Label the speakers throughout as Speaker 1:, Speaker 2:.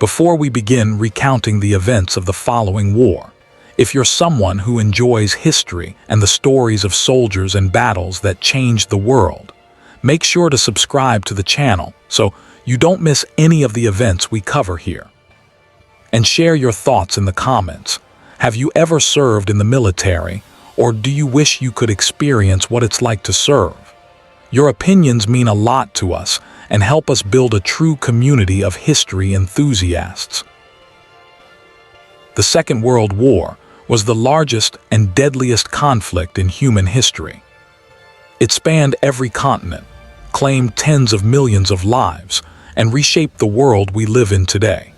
Speaker 1: Before we begin recounting the events of the following war, if you're someone who enjoys history and the stories of soldiers and battles that changed the world, make sure to subscribe to the channel so you don't miss any of the events we cover here. And share your thoughts in the comments. Have you ever served in the military, or do you wish you could experience what it's like to serve? Your opinions mean a lot to us and help us build a true community of history enthusiasts. The Second World War was the largest and deadliest conflict in human history. It spanned every continent, claimed tens of millions of lives, and reshaped the world we live in today.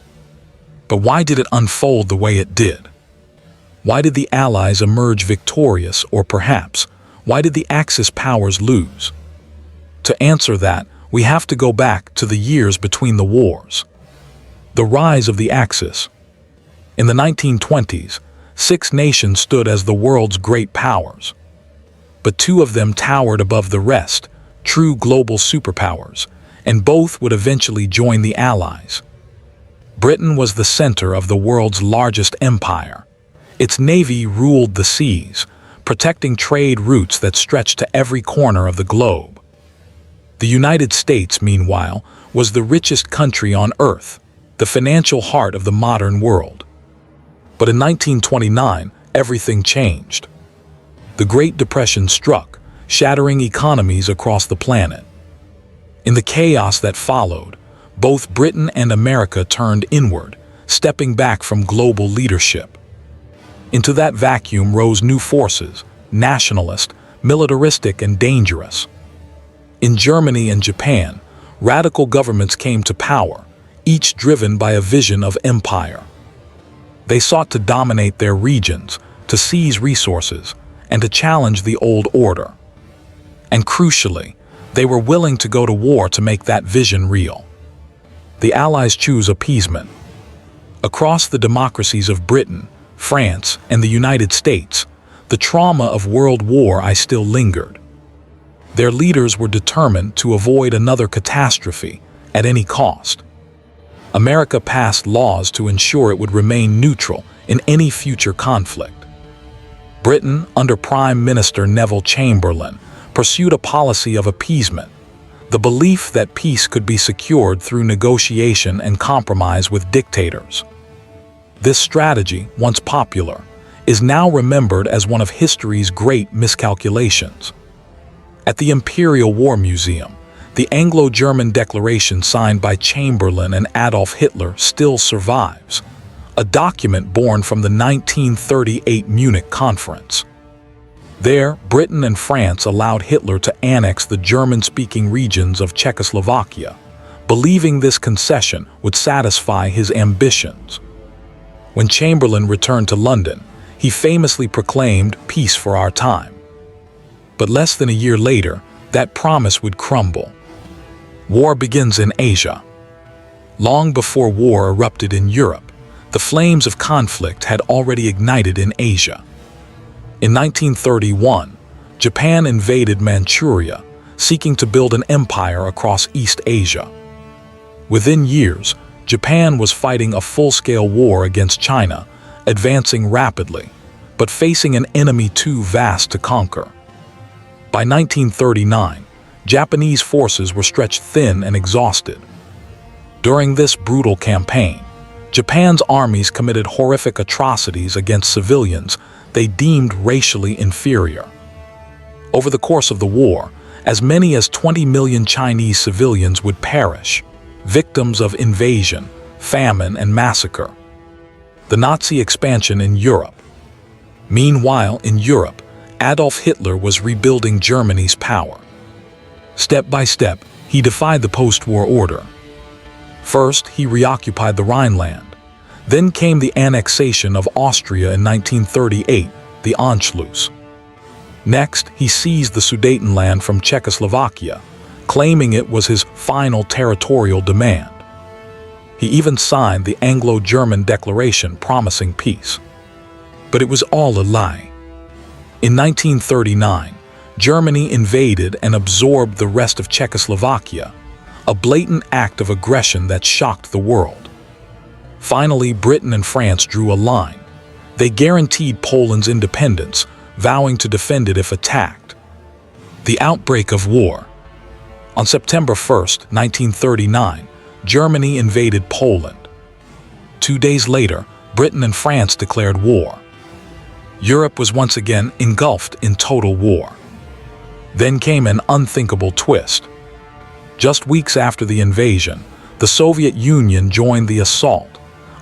Speaker 1: But why did it unfold the way it did? Why did the Allies emerge victorious, or perhaps, why did the Axis powers lose? To answer that, we have to go back to the years between the wars. The rise of the Axis. In the 1920s, 6 nations stood as the world's great powers. But 2 of them towered above the rest, true global superpowers, and both would eventually join the Allies. Britain was the center of the world's largest empire. Its navy ruled the seas, protecting trade routes that stretched to every corner of the globe. The United States, meanwhile, was the richest country on Earth, the financial heart of the modern world. But in 1929, everything changed. The Great Depression struck, shattering economies across the planet. In the chaos that followed, both Britain and America turned inward, stepping back from global leadership. Into that vacuum rose new forces, nationalist, militaristic, and dangerous. In Germany and Japan, radical governments came to power, each driven by a vision of empire. They sought to dominate their regions, to seize resources, and to challenge the old order. And crucially, they were willing to go to war to make that vision real. The Allies chose appeasement. Across the democracies of Britain, France, and the United States, the trauma of World War I still lingered. Their leaders were determined to avoid another catastrophe at any cost. America passed laws to ensure it would remain neutral in any future conflict. Britain, under Prime Minister Neville Chamberlain, pursued a policy of appeasement, the belief that peace could be secured through negotiation and compromise with dictators. This strategy, once popular, is now remembered as one of history's great miscalculations. At the Imperial War Museum, the Anglo-German declaration signed by Chamberlain and Adolf Hitler still survives, a document born from the 1938 Munich Conference. There, Britain and France allowed Hitler to annex the German-speaking regions of Czechoslovakia, believing this concession would satisfy his ambitions. When Chamberlain returned to London, he famously proclaimed peace for our time. But less than a year later, that promise would crumble. War begins in Asia. Long before war erupted in Europe, the flames of conflict had already ignited in Asia. In 1931, Japan invaded Manchuria, seeking to build an empire across East Asia. Within years, Japan was fighting a full-scale war against China, advancing rapidly, but facing an enemy too vast to conquer. By 1939, Japanese forces were stretched thin and exhausted. During this brutal campaign, Japan's armies committed horrific atrocities against civilians they deemed racially inferior. Over the course of the war, as many as 20 million Chinese civilians would perish, victims of invasion, famine, and massacre. The Nazi expansion in Europe. Meanwhile, in Europe, Adolf Hitler was rebuilding Germany's power. Step by step, he defied the post-war order. First, he reoccupied the Rhineland. Then came the annexation of Austria in 1938, the Anschluss. Next, he seized the Sudetenland from Czechoslovakia, claiming it was his final territorial demand. He even signed the Anglo-German declaration promising peace. But it was all a lie. In 1939, Germany invaded and absorbed the rest of Czechoslovakia, a blatant act of aggression that shocked the world. Finally, Britain and France drew a line. They guaranteed Poland's independence, vowing to defend it if attacked. The outbreak of war. On September 1st, 1939, Germany invaded Poland. 2 days later, Britain and France declared war. Europe was once again engulfed in total war. Then came an unthinkable twist. Just weeks after the invasion, the Soviet Union joined the assault,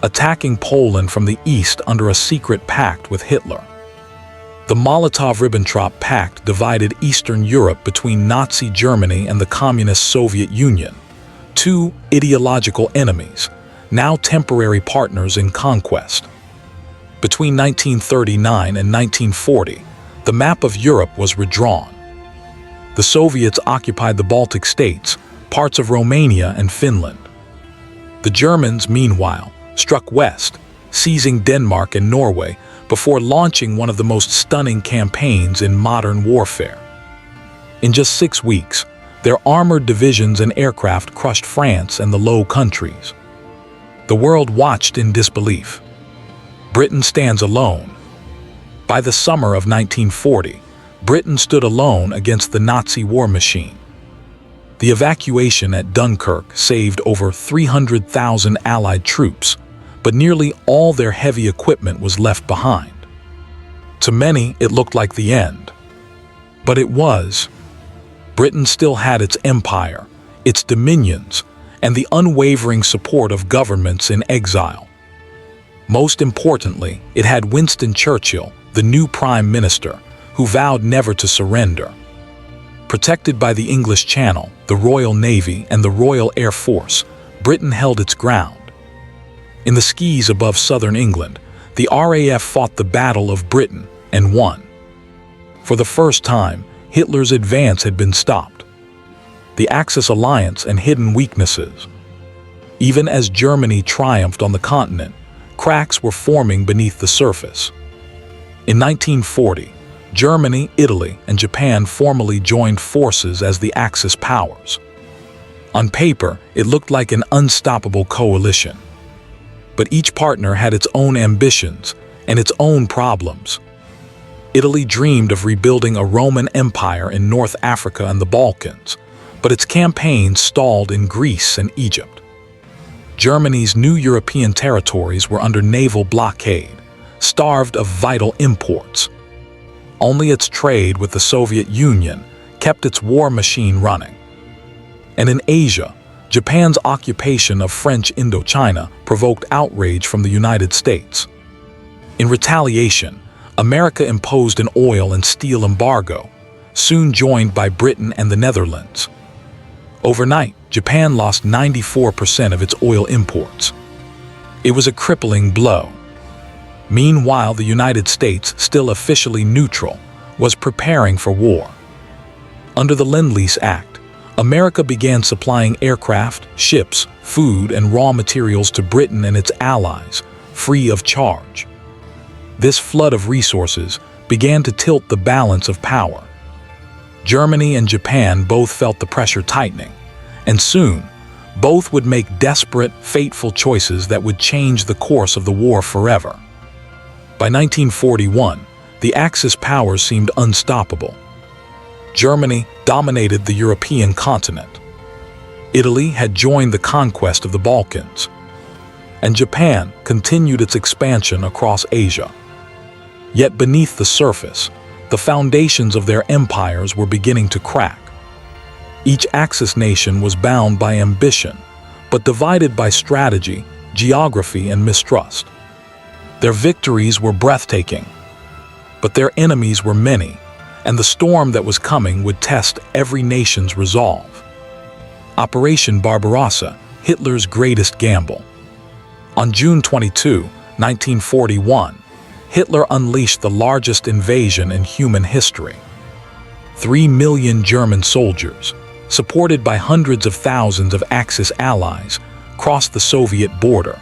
Speaker 1: attacking Poland from the east under a secret pact with Hitler. The Molotov-Ribbentrop Pact divided Eastern Europe between Nazi Germany and the Communist Soviet Union, two ideological enemies, now temporary partners in conquest. Between 1939 and 1940, the map of Europe was redrawn. The Soviets occupied the Baltic states, parts of Romania and Finland. The Germans, meanwhile, struck west, seizing Denmark and Norway before launching one of the most stunning campaigns in modern warfare. In just 6 weeks, their armored divisions and aircraft crushed France and the Low Countries. The world watched in disbelief. Britain stands alone. By the summer of 1940, Britain stood alone against the Nazi war machine. The evacuation at Dunkirk saved over 300,000 Allied troops, but nearly all their heavy equipment was left behind. To many, it looked like the end. But it was. Britain still had its empire, its dominions, and the unwavering support of governments in exile. Most importantly, it had Winston Churchill, the new Prime Minister, who vowed never to surrender. Protected by the English Channel, the Royal Navy, and the Royal Air Force, Britain held its ground. In the skies above southern England, the RAF fought the Battle of Britain and won. For the first time, Hitler's advance had been stopped. The Axis alliance and hidden weaknesses. Even as Germany triumphed on the continent, cracks were forming beneath the surface. In 1940, Germany, Italy, and Japan formally joined forces as the Axis powers. On paper, it looked like an unstoppable coalition. But each partner had its own ambitions and its own problems. Italy dreamed of rebuilding a Roman Empire in North Africa and the Balkans, but its campaign stalled in Greece and Egypt. Germany's new European territories were under naval blockade, starved of vital imports. Only its trade with the Soviet Union kept its war machine running. And in Asia, Japan's occupation of French Indochina provoked outrage from the United States. In retaliation, America imposed an oil and steel embargo, soon joined by Britain and the Netherlands. Overnight, Japan lost 94% of its oil imports. It was a crippling blow. Meanwhile, the United States, still officially neutral, was preparing for war. Under the Lend-Lease Act, America began supplying aircraft, ships, food, and raw materials to Britain and its allies, free of charge. This flood of resources began to tilt the balance of power. Germany and Japan both felt the pressure tightening, and soon, both would make desperate, fateful choices that would change the course of the war forever. By 1941, the Axis powers seemed unstoppable. Germany dominated the European continent. Italy had joined the conquest of the Balkans, and Japan continued its expansion across Asia. Yet beneath the surface, the foundations of their empires were beginning to crack. Each Axis nation was bound by ambition, but divided by strategy, geography, and mistrust. Their victories were breathtaking, but their enemies were many, and the storm that was coming would test every nation's resolve. Operation Barbarossa, Hitler's greatest gamble. On June 22, 1941, Hitler unleashed the largest invasion in human history. 3 million German soldiers, supported by hundreds of thousands of Axis allies, crossed the Soviet border.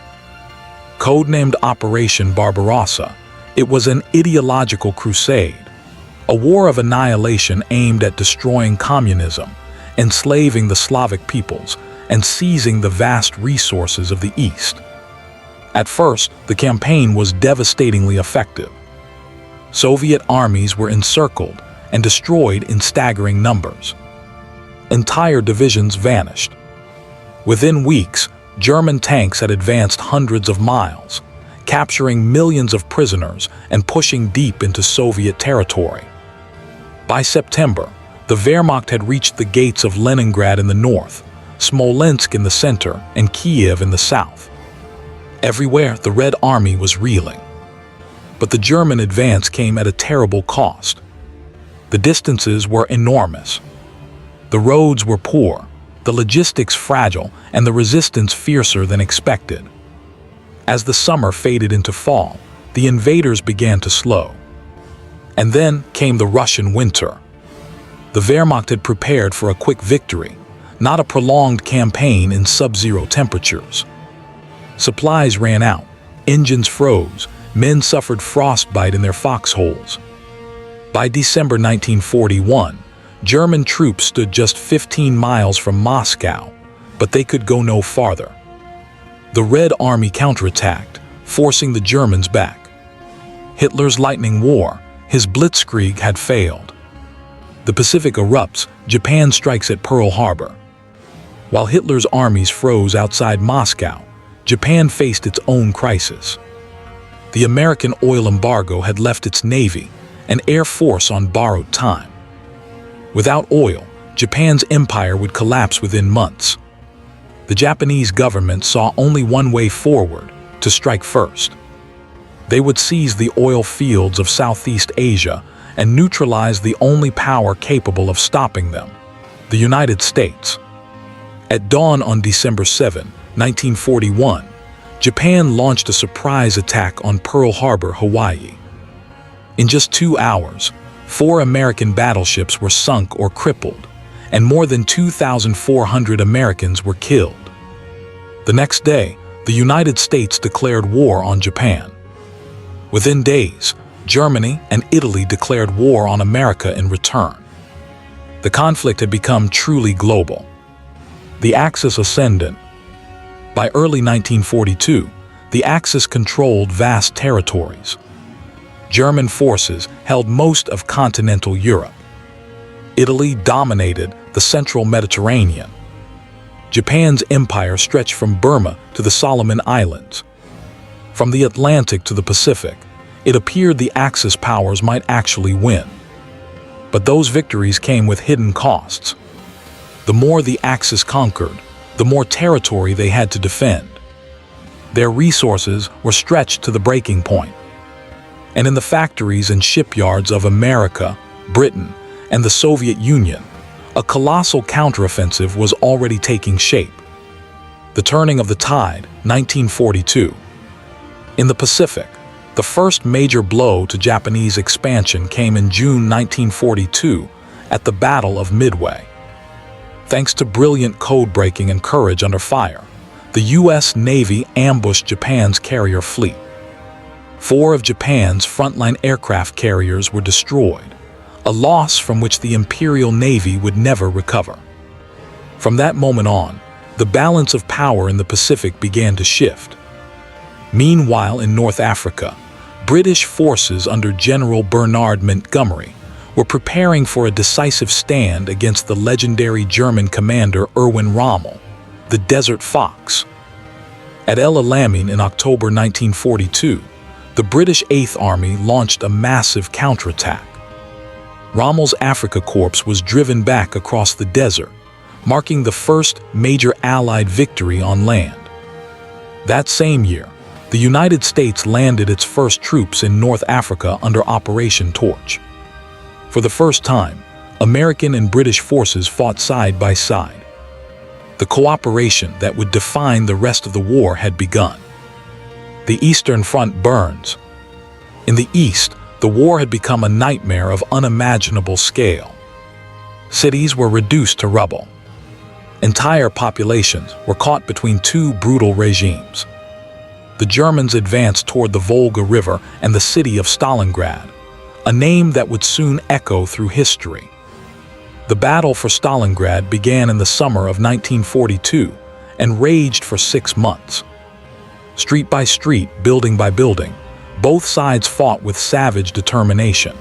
Speaker 1: Codenamed Operation Barbarossa, it was an ideological crusade, a war of annihilation aimed at destroying communism, enslaving the Slavic peoples, and seizing the vast resources of the East. At first, the campaign was devastatingly effective. Soviet armies were encircled and destroyed in staggering numbers. Entire divisions vanished. Within weeks, German tanks had advanced hundreds of miles, capturing millions of prisoners and pushing deep into Soviet territory. By September, the Wehrmacht had reached the gates of Leningrad in the north, Smolensk in the center, and Kiev in the south. Everywhere, the Red Army was reeling. But the German advance came at a terrible cost. The distances were enormous. The roads were poor, the logistics fragile, and the resistance fiercer than expected. As the summer faded into fall, the invaders began to slow. And then came the Russian winter. The Wehrmacht had prepared for a quick victory, not a prolonged campaign in sub-zero temperatures. Supplies ran out, engines froze, men suffered frostbite in their foxholes. By December 1941, German troops stood just 15 miles from Moscow, but they could go no farther. The Red Army counterattacked, forcing the Germans back. Hitler's lightning war, his blitzkrieg, had failed. The Pacific erupts, Japan strikes at Pearl Harbor. While Hitler's armies froze outside Moscow, Japan faced its own crisis. The American oil embargo had left its navy and air force on borrowed time. Without oil, Japan's empire would collapse within months. The Japanese government saw only one way forward: to strike first. They would seize the oil fields of Southeast Asia and neutralize the only power capable of stopping them: the United States. At dawn on December 7, 1941, Japan launched a surprise attack on Pearl Harbor, Hawaii. In just 2 hours, 4 American battleships were sunk or crippled, and more than 2,400 Americans were killed. The next day, the United States declared war on Japan. Within days, Germany and Italy declared war on America in return. The conflict had become truly global. The Axis ascendant. By early 1942, the Axis controlled vast territories. German forces held most of continental Europe. Italy dominated the central Mediterranean. Japan's empire stretched from Burma to the Solomon Islands. From the Atlantic to the Pacific, it appeared the Axis powers might actually win. But those victories came with hidden costs. The more the Axis conquered, the more territory they had to defend. Their resources were stretched to the breaking point. And in the factories and shipyards of America, Britain, and the Soviet Union, a colossal counteroffensive was already taking shape. The turning of the tide, 1942. In the Pacific, the first major blow to Japanese expansion came in June 1942 at the Battle of Midway. Thanks to brilliant code-breaking and courage under fire, the U.S. Navy ambushed Japan's carrier fleet. 4 of Japan's frontline aircraft carriers were destroyed, a loss from which the Imperial Navy would never recover. From that moment on, the balance of power in the Pacific began to shift. Meanwhile, in North Africa, British forces under General Bernard Montgomery were preparing for a decisive stand against the legendary German commander Erwin Rommel, the Desert Fox. At El Alamein in October 1942, the British Eighth Army launched a massive counterattack. Rommel's Afrika Korps was driven back across the desert, marking the first major Allied victory on land. That same year, the United States landed its first troops in North Africa under Operation Torch. For the first time, American and British forces fought side by side. The cooperation that would define the rest of the war had begun. The Eastern Front burns. In the East, the war had become a nightmare of unimaginable scale. Cities were reduced to rubble. Entire populations were caught between 2 brutal regimes. The Germans advanced toward the Volga River and the city of Stalingrad, a name that would soon echo through history. The battle for Stalingrad began in the summer of 1942 and raged for 6 months. Street by street, building by building, both sides fought with savage determination.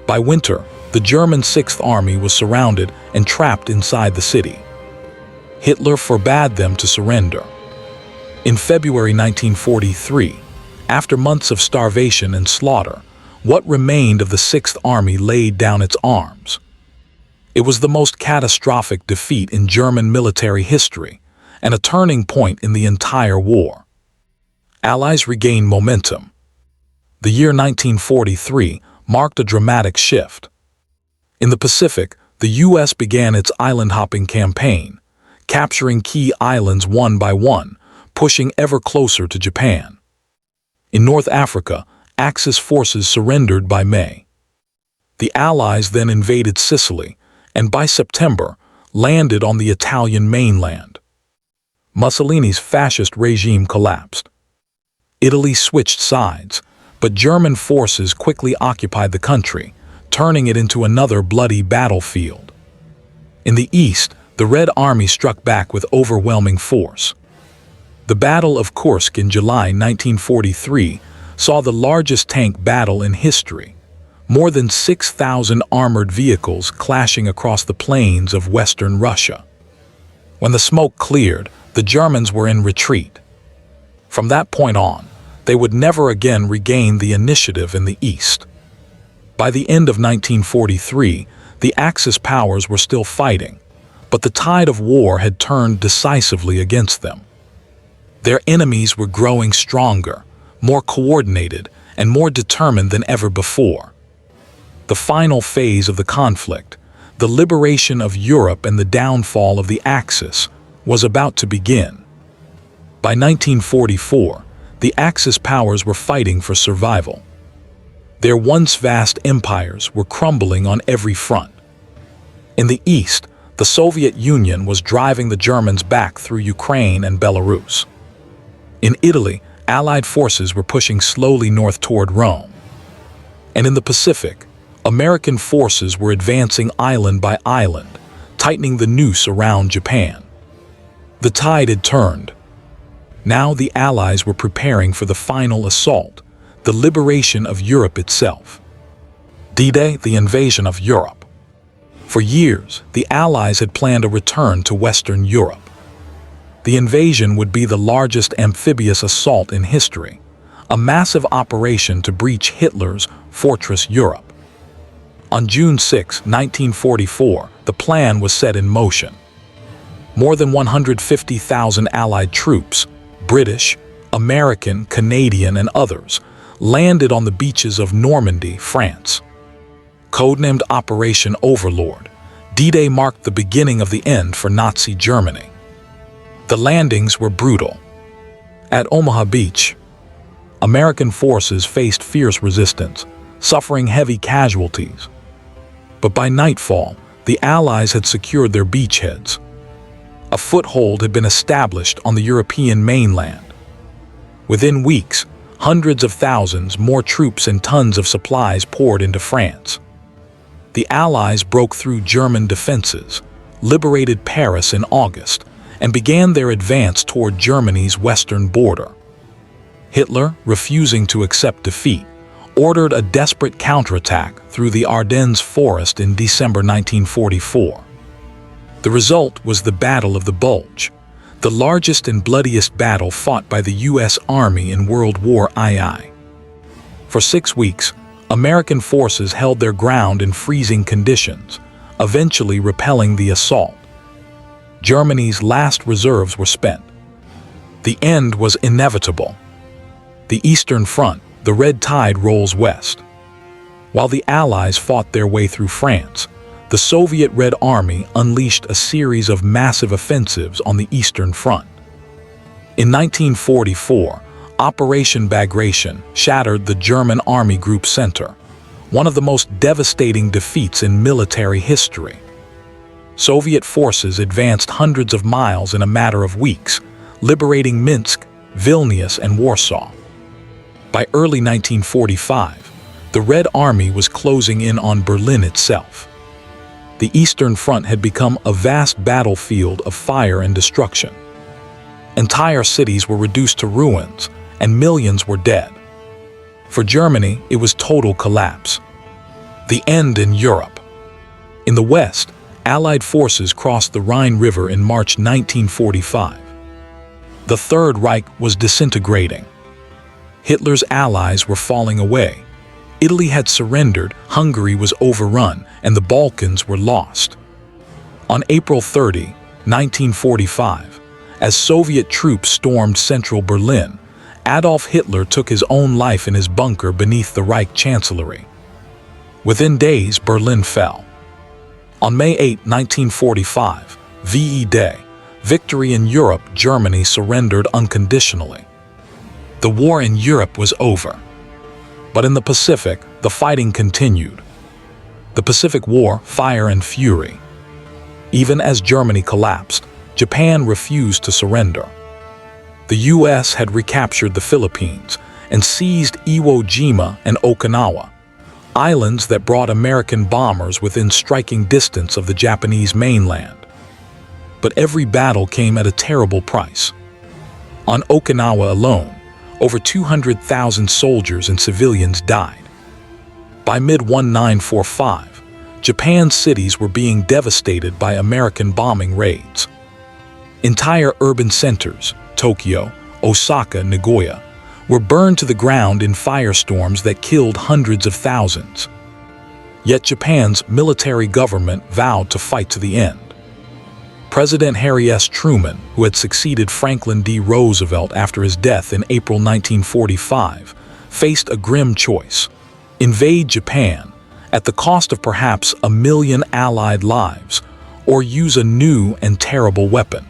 Speaker 1: By winter, the German Sixth Army was surrounded and trapped inside the city. Hitler forbade them to surrender. In February 1943, after months of starvation and slaughter, what remained of the Sixth Army laid down its arms. It was the most catastrophic defeat in German military history and a turning point in the entire war. Allies regained momentum. The year 1943 marked a dramatic shift. In the Pacific, the U.S. began its island-hopping campaign, capturing key islands one by one, pushing ever closer to Japan. In North Africa, Axis forces surrendered by May. The Allies then invaded Sicily, and by September, landed on the Italian mainland. Mussolini's fascist regime collapsed. Italy switched sides, but German forces quickly occupied the country, turning it into another bloody battlefield. In the east, the Red Army struck back with overwhelming force. The Battle of Kursk in July 1943 saw the largest tank battle in history, more than 6,000 armored vehicles clashing across the plains of western Russia. When the smoke cleared, the Germans were in retreat. From that point on, they would never again regain the initiative in the east. By the end of 1943, the Axis powers were still fighting, but the tide of war had turned decisively against them. Their enemies were growing stronger, more coordinated, and more determined than ever before. The final phase of the conflict, the liberation of Europe and the downfall of the Axis, was about to begin. By 1944, the Axis powers were fighting for survival. Their once vast empires were crumbling on every front. In the east, the Soviet Union was driving the Germans back through Ukraine and Belarus. In Italy, Allied forces were pushing slowly north toward Rome. And in the Pacific, American forces were advancing island by island, tightening the noose around Japan. The tide had turned. Now the Allies were preparing for the final assault, the liberation of Europe itself. D-Day, the invasion of Europe. For years, the Allies had planned a return to Western Europe. The invasion would be the largest amphibious assault in history, a massive operation to breach Hitler's Fortress Europe. On June 6, 1944, the plan was set in motion. More than 150,000 Allied troops, British, American, Canadian, and others, landed on the beaches of Normandy, France. Codenamed Operation Overlord, D-Day marked the beginning of the end for Nazi Germany. The landings were brutal. At Omaha Beach, American forces faced fierce resistance, suffering heavy casualties. But by nightfall, the Allies had secured their beachheads. A foothold had been established on the European mainland. Within weeks, hundreds of thousands more troops and tons of supplies poured into France. The Allies broke through German defenses, liberated Paris in August, and began their advance toward Germany's western border. Hitler, refusing to accept defeat, ordered a desperate counterattack through the Ardennes forest in December 1944. The result was the Battle of the Bulge, the largest and bloodiest battle fought by the U.S. Army in World War II. For 6 weeks, American forces held their ground in freezing conditions, eventually repelling the assault. Germany's last reserves were spent. The end was inevitable. The Eastern Front, the red tide rolls west. While the Allies fought their way through France, the Soviet Red Army unleashed a series of massive offensives on the Eastern Front. In 1944, Operation Bagration shattered the German Army Group Center, one of the most devastating defeats in military history. Soviet forces advanced hundreds of miles in a matter of weeks, liberating Minsk, Vilnius, and Warsaw. By early 1945, the Red Army was closing in on Berlin itself. The Eastern Front had become a vast battlefield of fire and destruction. Entire cities were reduced to ruins, and millions were dead. For Germany, it was total collapse. The end in Europe. In the West, Allied forces crossed the Rhine River in March 1945. The Third Reich was disintegrating. Hitler's allies were falling away. Italy had surrendered, Hungary was overrun, and the Balkans were lost. On April 30, 1945, as Soviet troops stormed central Berlin, Adolf Hitler took his own life in his bunker beneath the Reich Chancellery. Within days, Berlin fell. On May 8, 1945, VE Day, victory in Europe, Germany surrendered unconditionally. The war in Europe was over. But in the Pacific, the fighting continued. The Pacific War, fire and fury. Even as Germany collapsed, Japan refused to surrender. The U.S. had recaptured the Philippines and seized Iwo Jima and Okinawa, islands that brought American bombers within striking distance of the Japanese mainland. But every battle came at a terrible price. On Okinawa alone, over 200,000 soldiers and civilians died. By mid-1945, Japan's cities were being devastated by American bombing raids. Entire urban centers, Tokyo, Osaka, Nagoya, were burned to the ground in firestorms that killed hundreds of thousands. Yet Japan's military government vowed to fight to the end. President Harry S. Truman, who had succeeded Franklin D. Roosevelt after his death in April 1945, faced a grim choice: invade Japan at the cost of perhaps 1 million Allied lives, or use a new and terrible weapon: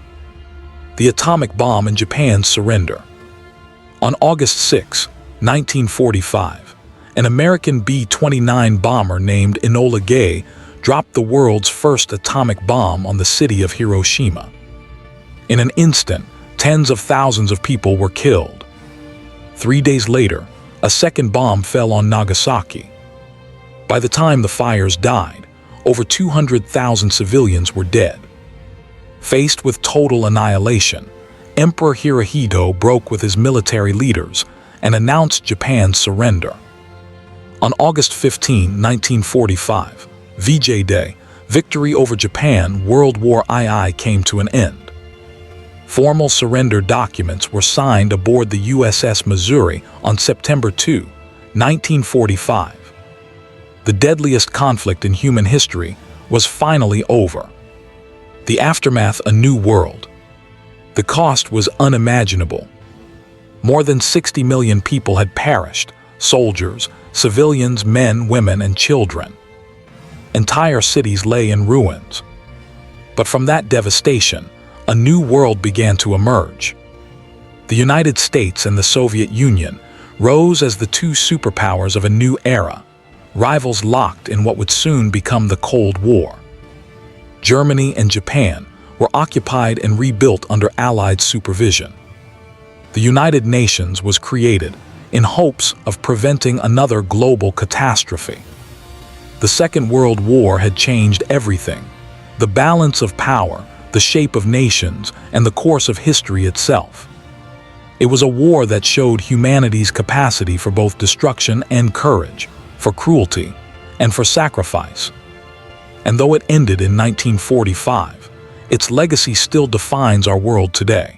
Speaker 1: the atomic bomb and Japan's surrender. On August 6, 1945, an American B-29 bomber named Enola Gay dropped the world's first atomic bomb on the city of Hiroshima. In an instant, tens of thousands of people were killed. 3 days later, a second bomb fell on Nagasaki. By the time the fires died, over 200,000 civilians were dead. Faced with total annihilation, Emperor Hirohito broke with his military leaders and announced Japan's surrender. On August 15, 1945, VJ Day, victory over Japan, World War II came to an end. Formal surrender documents were signed aboard the USS Missouri on September 2, 1945. The deadliest conflict in human history was finally over. The aftermath, a new world. The cost was unimaginable. More than 60 million people had perished: soldiers, civilians, men, women, and children. Entire cities lay in ruins. But from that devastation, a new world began to emerge. The United States and the Soviet Union rose as the two superpowers of a new era, rivals locked in what would soon become the Cold War. Germany and Japan were occupied and rebuilt under Allied supervision. The United Nations was created in hopes of preventing another global catastrophe. The Second World War had changed everything: the balance of power, the shape of nations, and the course of history itself. It was a war that showed humanity's capacity for both destruction and courage, for cruelty and for sacrifice. And though it ended in 1945, its legacy still defines our world today.